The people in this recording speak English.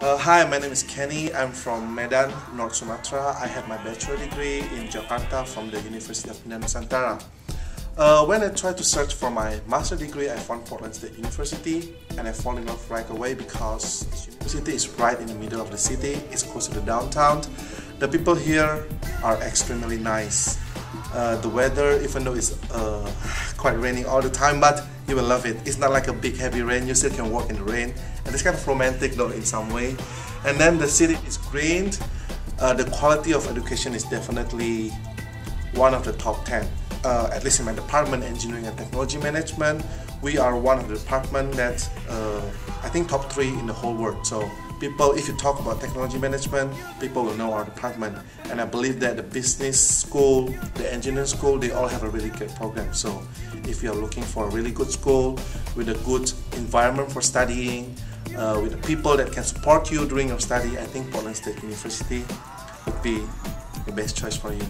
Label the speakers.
Speaker 1: Hi, my name is Kenny. I'm from Medan, North Sumatra. I have my bachelor degree in Jakarta from the University of Indah Nusantara. When I tried to search for my master degree, I found Portland State University, and I fall in love right away because this university is right in the middle of the city. It's close to the downtown. The people here are extremely nice. The weather, even though it's quite raining all the time, but you will love it. It's not like a big heavy rain. You still can walk in the rain, and it's kind of romantic though in some way. And then the city is green. The quality of education is definitely one of the top 10. At least in my department, Engineering and Technology Management, we are one of the departments that I think top 3 in the whole world. So people, if you talk about technology management, people will know our department. And I believe that the business school, the engineering school, they all have a really good program. So if you're looking for a really good school with a good environment for studying, with the people that can support you during your study, I think Portland State University would be the best choice for you.